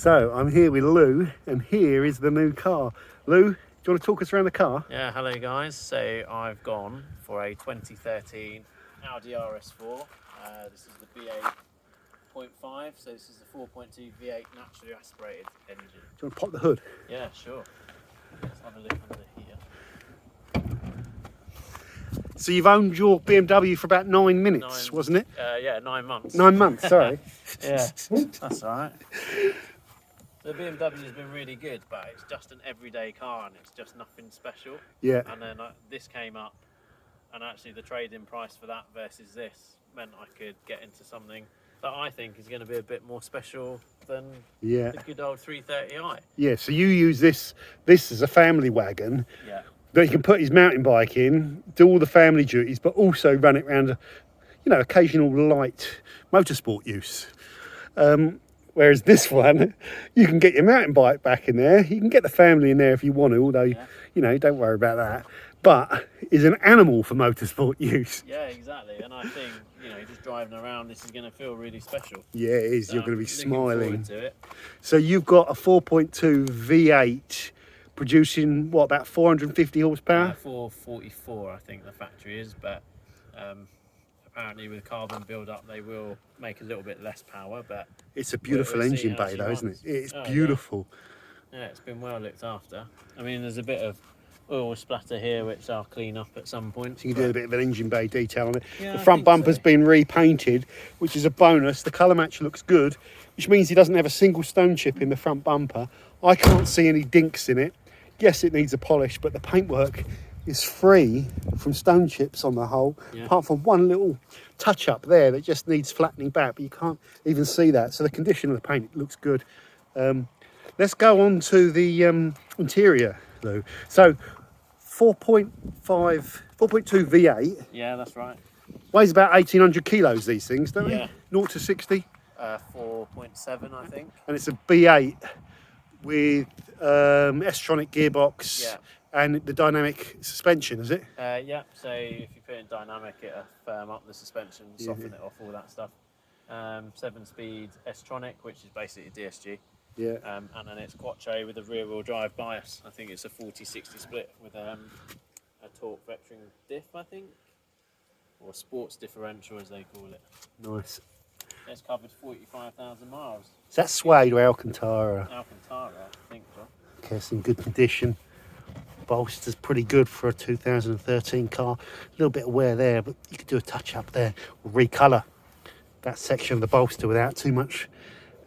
So I'm here with Lou, and here is the new car. Lou, do you want to talk us around the car? Yeah, hello guys. So I've gone for a 2013 Audi RS4. This is the BA.5, so this is the 4.2 V8 naturally aspirated engine. Do you want to pop the hood? Yeah, sure. Let's have a look under here. So you've owned your BMW for about 9 minutes, wasn't it? Yeah, 9 months. 9 months, sorry. Yeah, that's all right. The BMW has been really good, but it's just an everyday car and it's just nothing special. Yeah. And then this came up, and actually the trade-in price for that versus this meant I could get into something that I think is going to be a bit more special than the good old 330i. Yeah, so you use this as a family wagon. Yeah. That you can put his mountain bike in, do all the family duties, but also run it around, occasional light motorsport use. Whereas this one, you can get your mountain bike back in there. You can get the family in there if you want to, although, don't worry about that. But is an animal for motorsport use. Yeah, exactly. And I think, just driving around, this is going to feel really special. Yeah, it is. So you're going to be smiling. To it. So you've got a 4.2 V8 producing, what, about 450 horsepower? 444, I think the factory is. But apparently with carbon build-up, they will make a little bit less power. But it's a beautiful engine bay, though, isn't it? It's beautiful. Yeah, it's been well looked after. I mean, there's a bit of oil splatter here, which I'll clean up at some point. So you can do a bit of an engine bay detail on it. Yeah, the front bumper's been repainted, which is a bonus. The colour match looks good, which means he doesn't have a single stone chip in the front bumper. I can't see any dinks in it. Yes, it needs a polish, but the paintwork is free from stone chips on the whole, apart from one little touch up there that just needs flattening back, but you can't even see that. So the condition of the paint looks good. Let's go on to the interior, though. So 4.2 V8. Yeah, that's right. Weighs about 1,800 kilos, these things, don't they? 0 to 60? 4.7, I think. And it's a B8 with S-tronic gearbox and the dynamic suspension, is it? Yeah, so if you put in dynamic, it'll firm up the suspension, soften it off, all that stuff. 7-speed S-tronic, which is basically DSG. Yeah. And then it's quattro with a rear-wheel drive bias. I think it's a 40-60 split with a torque vectoring diff, I think, or sports differential as they call it. Nice. It's covered 45,000 miles. Is that suede or Alcantara? Alcantara, I think so. Okay, it's in good condition. Bolster's pretty good for a 2013 car. A little bit of wear there, but you could do a touch up there, or recolour that section of the bolster without too much.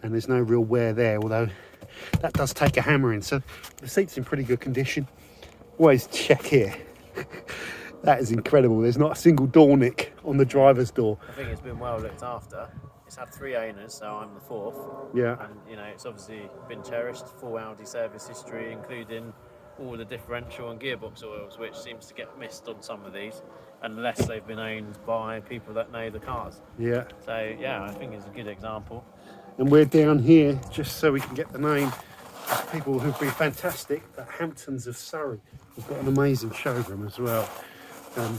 And there's no real wear there, although that does take a hammering. So the seat's in pretty good condition. Always check here. That is incredible. There's not a single door nick on the driver's door. I think it's been well looked after. It's had 3 owners, so I'm the 4th. Yeah. And, it's obviously been cherished. Full Audi service history, including all the differential and gearbox oils, which seems to get missed on some of these, unless they've been owned by people that know the cars. Yeah. So, yeah, I think it's a good example. And we're down here, just so we can get the name of people who've been fantastic, at Hamptons of Surrey. We've got an amazing showroom as well.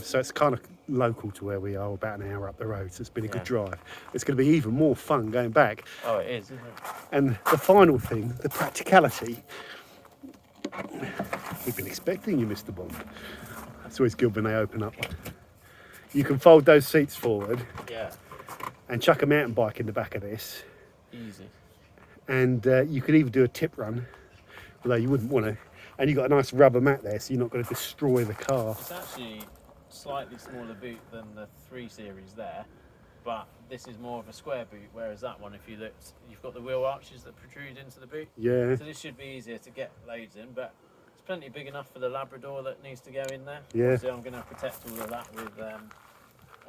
So it's kind of local to where we are, about an hour up the road. So it's been a good drive. It's going to be even more fun going back. Oh, it is, isn't it? And the final thing, the practicality. We've been expecting you, Mr. Bond. That's always good when they open up. You can fold those seats forward. Yeah. And chuck a mountain bike in the back of this. Easy. And you could even do a tip run, although you wouldn't want to. And you've got a nice rubber mat there, so you're not going to destroy the car. It's actually slightly smaller boot than the 3 Series there, but this is more of a square boot, whereas that one, if you looked, you've got the wheel arches that protrude into the boot. Yeah. So this should be easier to get loads in, but it's plenty big enough for the Labrador that needs to go in there. Yeah. So I'm going to protect all of that with a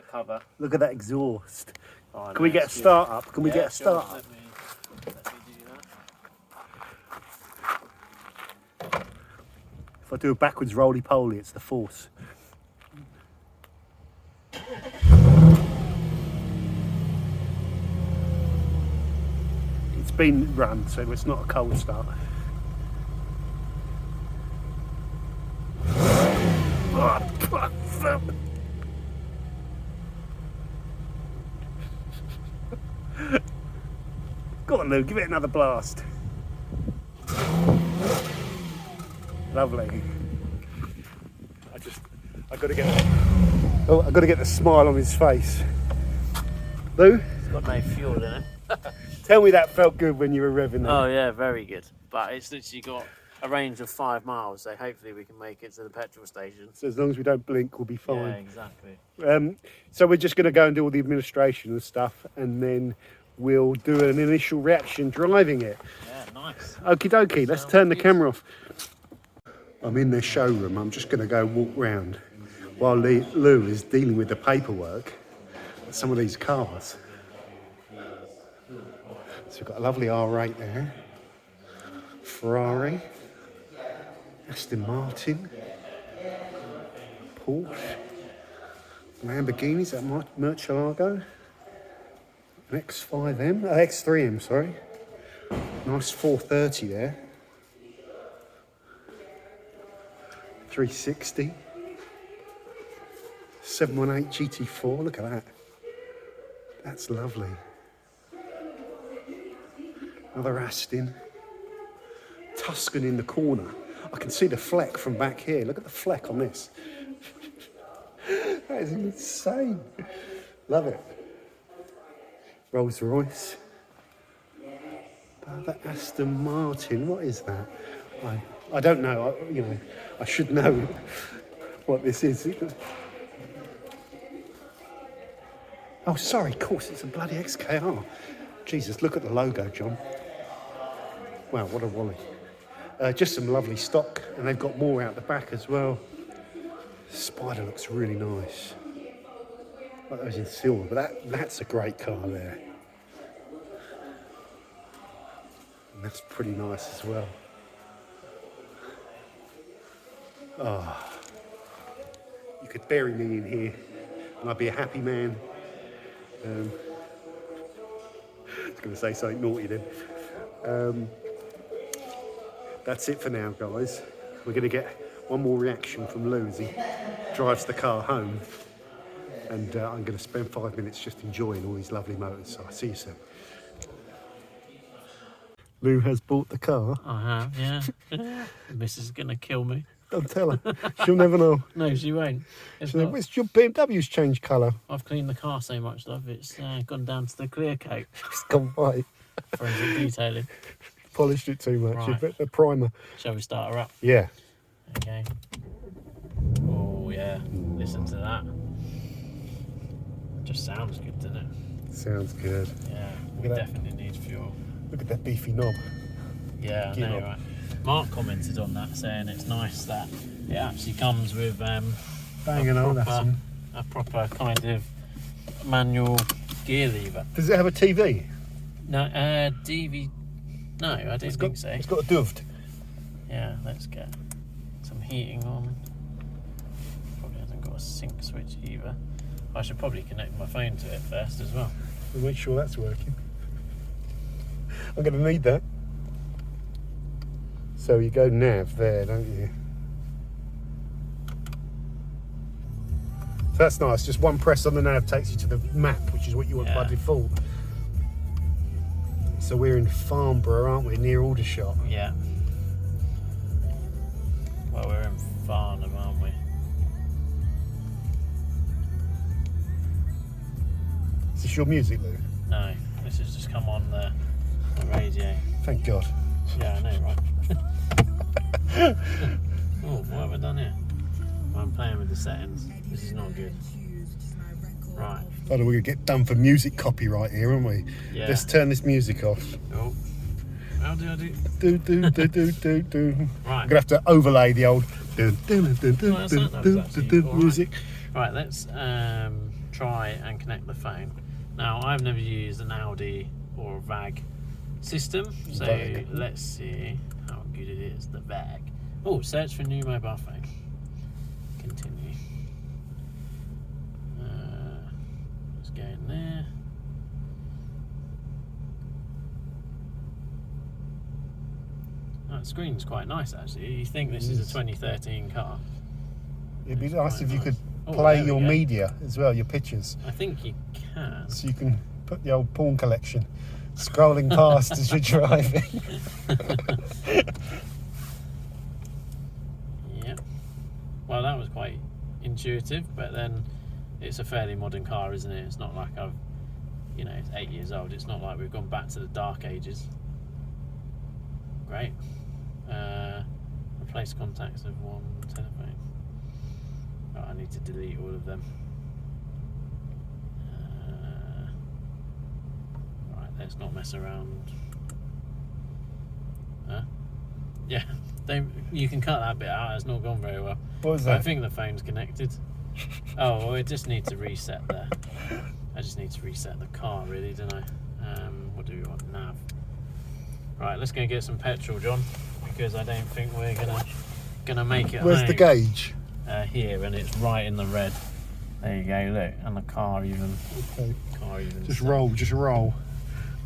cover. Look at that exhaust. Oh, Can we get a start up? Can we get a start up? Let me do that. If I do a backwards roly-poly, it's the force. It's been run, so it's not a cold start. Go on, Lou, give it another blast. Lovely. I got to get the smile on his face. Lou, It's got no fuel in it. tell me that felt good when you were revving there. Oh yeah, very good. But it's literally got a range of 5 miles, so hopefully we can make it to the petrol station. So as long as we don't blink, we'll be fine. Yeah, exactly. So we're just going to go and do all the administration and stuff, and then we'll do an initial reaction driving it. Yeah, nice. Okie dokie, let's Sounds turn the good. camera off. I'm in their showroom. I'm just going to go walk round while Lou is dealing with the paperwork on some of these cars. So we've got a lovely R8 there, Ferrari, Aston Martin, Porsche, Lamborghini, is that Murcielago? An X5M, X3M, sorry. Nice 430 there. 360. 718 GT4, look at that. That's lovely. Another Aston. Tuscan in the corner. I can see the fleck from back here. Look at the fleck on this. That is insane. Love it. Rolls Royce. The Aston Martin, what is that? I don't know. I should know what this is. Oh, sorry, of course, it's a bloody XKR. Jesus, look at the logo, John. Wow, what a wally. Just some lovely stock, and they've got more out the back as well. Spider looks really nice. Like those in silver, but that's a great car there. And that's pretty nice as well. Oh, you could bury me in here, and I'd be a happy man. I was going to say something naughty then. That's it for now, guys. We're going to get one more reaction from Lou as he drives the car home. And I'm going to spend 5 minutes just enjoying all these lovely motors. So I'll see you soon. Lou has bought the car. I have, yeah. This is going to kill me. Don't tell her. She'll never know. No, she won't. It's She'll not, know, it's your BMW's changed colour. I've cleaned the car so much, love. It's gone down to the clear coat. It's gone white. Forensic detailing. Polished it too much. Right. You put the primer. Shall we start her up? Yeah. Okay. Oh, yeah. Listen to that. Just sounds good, doesn't it? Sounds good. Yeah, we Look at that. definitely need fuel. Look at that beefy knob. Yeah, I Get know, up. right? Mark commented on that, saying it's nice that it actually comes with Banging on, that's him. a proper kind of manual gear lever. Does it have a TV? No, DV. No, I don't think so. It's got a doved. Yeah, let's get some heating on. Probably hasn't got a sync switch either. I should probably connect my phone to it first as well. We'll make sure that's working. I'm going to need that. So you go nav there, don't you? So that's nice. Just one press on the nav takes you to the map, which is what you want by Yeah. default. So we're in Farnborough, aren't we? Near Aldershot. Yeah. Well, we're in Farnham, aren't we? Is this your music, Lou? No, this has just come on the radio. Thank God. Yeah, I know, right? Oh, what have I done here? I'm playing with the settings. This is not good. Right. Oh, we're going to get done for music copyright here, aren't we? Yeah. Let's turn this music off. Oh. How do I do? Do, do, do, do, do, do. Right. I'm going to have to overlay the old dun, dun, dun, dun, Well, that's dun, not- that was dun, actually dun, all right. music. Right, let's try and connect the phone. Now, I've never used an AUDI or a VAG system, so VAG. let's see how good it is, the VAG. Oh, search for new mobile phone. Continue. Let's go in there. That screen's quite nice, actually. You think this is a 2013 car? It'd be It's nice quite if you nice. could Oh, play there we your go. media as well, your pictures. I think you can. So you can put the old porn collection scrolling past as you're driving. intuitive, but then it's a fairly modern car, isn't it? It's not like it's 8 years old. It's not like we've gone back to the dark ages. Great. Replace contacts of one telephone. Oh, I need to delete all of them. Right, let's not mess around. Yeah, you can cut that bit out. It's not gone very well. What was that? I think the phone's connected. Oh, well, it just needs to reset there. I just need to reset the car, really, don't I? What do we want? Nav. Right, let's go get some petrol, John, because I don't think we're gonna make it. Where's home. the gauge? Here, and it's right in the red. There you go. Look, and the car even. Okay. Car even. Just roll.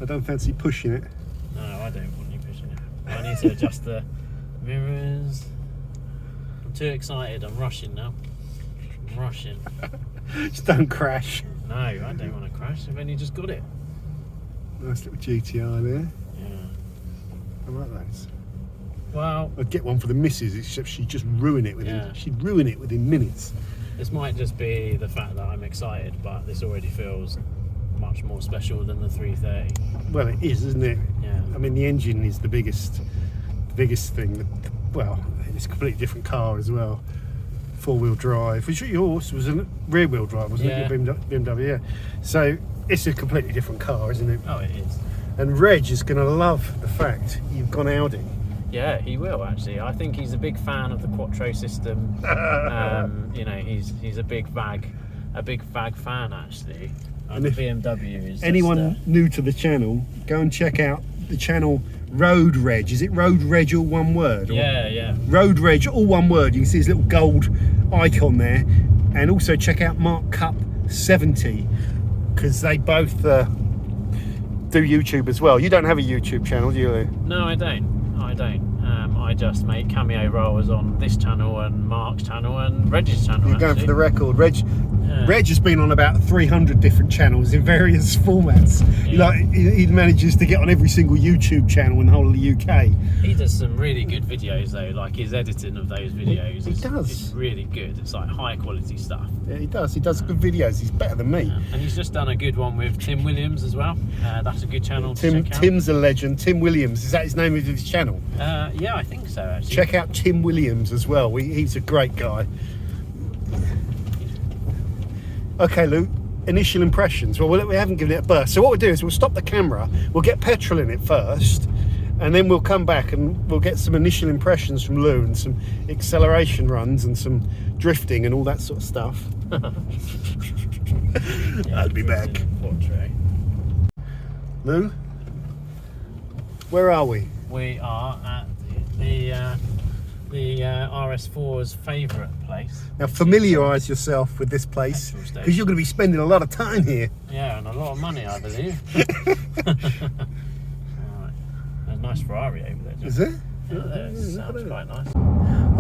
I don't fancy pushing it. No, I don't want you pushing it. I need to adjust the mirrors. I'm too excited. I'm rushing now. I'm rushing. Just don't crash. No, I don't want to crash. I've only just got it. Nice little GTI there. Yeah. I like those. Well, I'd get one for the missus, except she'd just ruin it within. Yeah. She'd ruin it within minutes. this might just be the fact that I'm excited, but this already feels much more special than the 330. Well, it is, isn't it? Yeah. I mean, the engine is the biggest thing. Well, it's a completely different car as well. 4-wheel drive. Was yours was a rear-wheel drive, wasn't it? Your BMW, yeah. So it's a completely different car, isn't it? Oh, it is. And Reg is going to love the fact you've gone Audi. Yeah, he will actually. I think he's a big fan of the Quattro system. You know, he's a big VAG fan actually. And the BMW is. Anyone new to the channel, go and check out the channel Road Reg. Is it Road Reg all one word? Or yeah. Road Reg all one word. You can see his little gold icon there, and also check out Mark Cup 70 because they both do YouTube as well. You don't have a YouTube channel, do you? No, I don't. I just make cameo roles on this channel and Mark's channel and Reg's channel. You're going actually. for the record. Reg has been on about 300 different channels in various formats. Yeah. He manages to get on every single YouTube channel in the whole of the UK. He does some really good videos though, like his editing of those videos He is really good. It's like high quality stuff. Yeah, he does good videos. He's better than me. And he's just done a good one with Tim Williams as well. That's a good channel to check out. Tim's a legend. Tim Williams, is that his name of his channel? Yeah, I think so actually. Check out Tim Williams as well. He's a great guy. Okay, Luke, initial impressions. Well, we haven't given it a burst. So what we'll do is we'll stop the camera, we'll get petrol in it first, and then we'll come back and we'll get some initial impressions from Lou and some acceleration runs and some drifting and all that sort of stuff. I'll be back. Lou, where are we? We are at the RS4's favourite place. Now familiarise yourself with this place because you're going to be spending a lot of time here. Yeah, and a lot of money, I believe. Right. There's a nice Ferrari over there. Is it? Yeah, that sounds quite nice.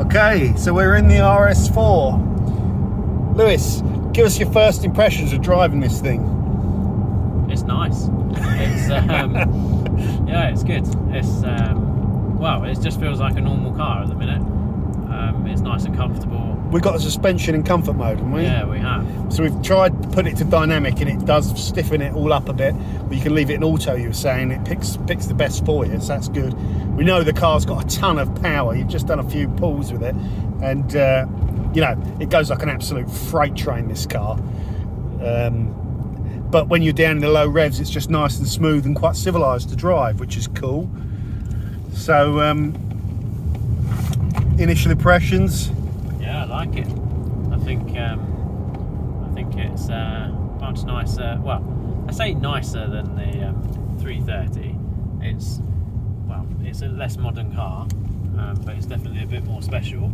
Okay, so we're in the RS4. Lewis, give us your first impressions of driving this thing. It's nice. It's yeah, it's good. It's well, it just feels like a normal car at the minute. It's nice and comfortable. We've got the suspension in comfort mode, haven't we? Yeah, we have. So we've tried to put it to dynamic and it does stiffen it all up a bit, but you can leave it in auto, you were saying. It picks the best for you, so that's good. We know the car's got a ton of power. You've just done a few pulls with it, and you know, it goes like an absolute freight train, this car. But when you're down in the low revs, it's just nice and smooth and quite civilised to drive, which is cool. So initial impressions? Yeah, I like it. I think it's much nicer. Well, I say nicer than the 330. It's a less modern car, but it's definitely a bit more special.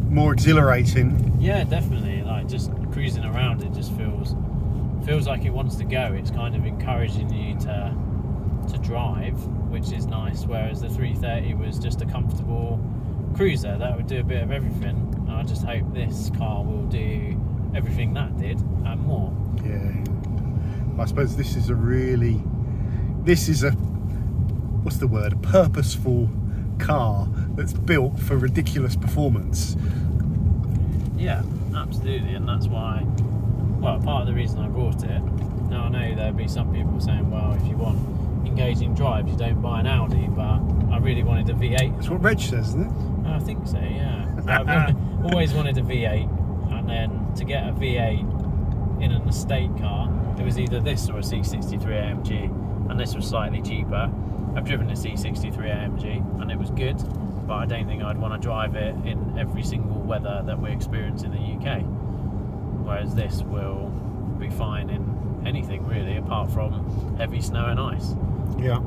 More exhilarating. Yeah, definitely. Like just cruising around, it just feels like it wants to go. It's kind of encouraging you to drive, which is nice. Whereas the 330 was just a comfortable cruiser that would do a bit of everything. And I just hope this car will do everything that did and more. Yeah, I suppose this is a what's the word? A purposeful car that's built for ridiculous performance. Yeah, absolutely, and that's why. Well, part of the reason I brought it. Now I know there'll be some people saying, well, if you want engaging drives, you don't buy an Audi, but I really wanted a V8. That's what Reg says, isn't it? I think so, yeah. I've always wanted a V8, and then to get a V8 in an estate car, it was either this or a C63 AMG, and this was slightly cheaper. I've driven a C63 AMG, and it was good, but I don't think I'd want to drive it in every single weather that we experience in the UK. Whereas this will be fine in anything really, apart from heavy snow and ice. Yeah.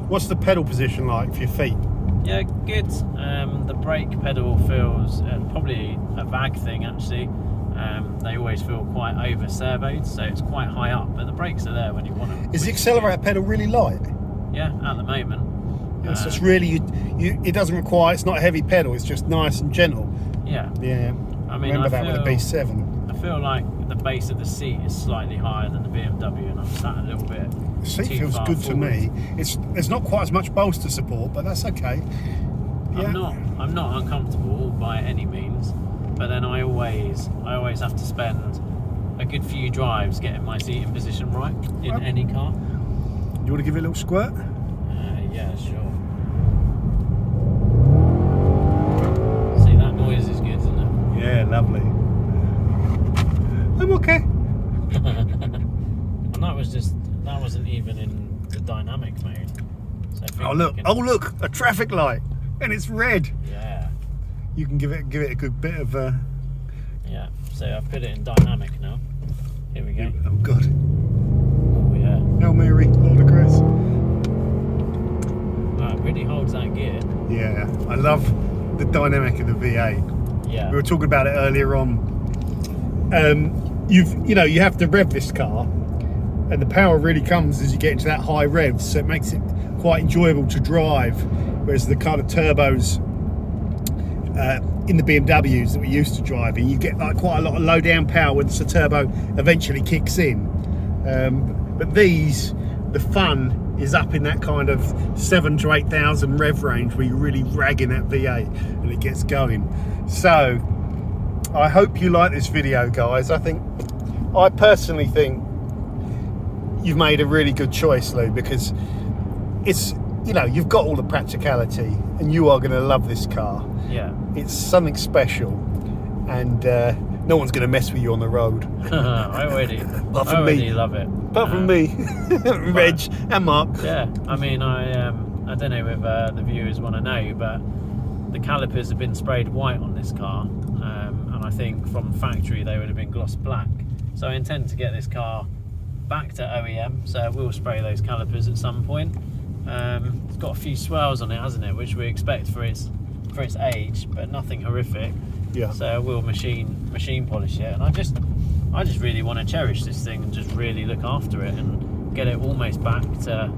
What's the pedal position like for your feet? Yeah, good. The brake pedal feels probably a VAG thing actually. They always feel quite over servoed, so it's quite high up, but the brakes are there when you want them. Is the accelerator pedal really light? Yeah, at the moment. Yeah, so it's really it doesn't require. It's not a heavy pedal. It's just nice and gentle. Yeah. Yeah. I mean, remember that with the B7. I feel like the base of the seat is slightly higher than the BMW, and I'm sat a little bit. The seat too feels far good forward. to me. There's not quite as much bolster support, but that's okay. Yeah. I'm not uncomfortable by any means, but then I always have to spend a good few drives getting my seat in position right in any car. You want to give it a little squirt? Yeah, sure. See, that noise is good, isn't it? Yeah, lovely. I'm okay. And that wasn't even in the dynamic mode. So I think Oh look! we can- Oh look! A traffic light, and it's red. Yeah. You can give it a good bit of. Yeah. So I've put it in dynamic now. Here we go. Oh God! Oh yeah. Hail Mary, Lord of Grace. Wow, it really holds that gear. Yeah, I love the dynamic of the V8. Yeah. We were talking about it earlier on. You have to rev this car, and the power really comes as you get into that high revs, so it makes it quite enjoyable to drive. Whereas the kind of turbos in the BMWs that we used to driving, you get like quite a lot of low down power once the turbo eventually kicks in. But these, the fun is up in that kind of 7,000 to 8,000 rev range where you're really ragging that V8 and it gets going. So I hope you like this video, guys. I personally think you've made a really good choice, Lou, because it's, you've got all the practicality and you are going to love this car. Yeah. It's something special, and no one's going to mess with you on the road. I already love it. Apart from me, Reg and Mark. Yeah, I mean, I don't know if the viewers want to know, but the calipers have been sprayed white on this car, and I think from factory they would have been gloss black. So I intend to get this car back to OEM, so we'll spray those calipers at some point. It's got a few swirls on it, hasn't it, which we expect for its age, but nothing horrific. Yeah. So we'll machine polish it, and I just really want to cherish this thing and just really look after it and get it almost back to,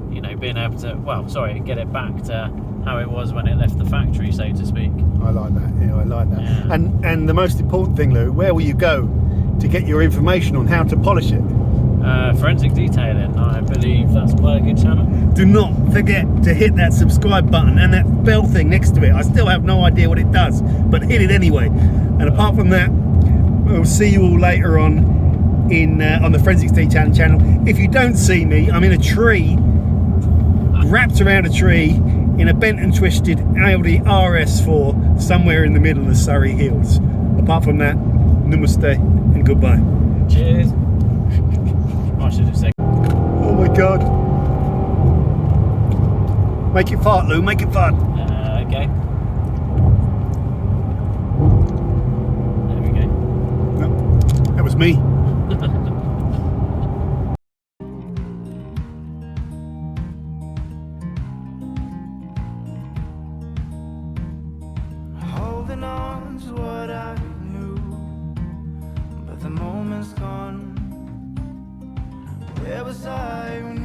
being able to, get it back to how it was when it left the factory, so to speak. I like that. Yeah, I like that. Yeah. And the most important thing, Lou, where will you go to get your information on how to polish it? Forensic Detailing, I believe that's quite a good channel. Do not forget to hit that subscribe button and that bell thing next to it. I still have no idea what it does, but hit it anyway. And apart from that, we'll see you all later on on the Forensic Detailing channel. If you don't see me, I'm in a tree, wrapped around a tree, in a bent and twisted AUDI RS4 somewhere in the middle of the Surrey Hills. Apart from that, namaste and goodbye. Cheers. I should have said. Oh my God. Make it fart, Lou, make it fart. Okay. There we go. No, that was me. Holding on to what I knew, but the moment's gone. Where was I when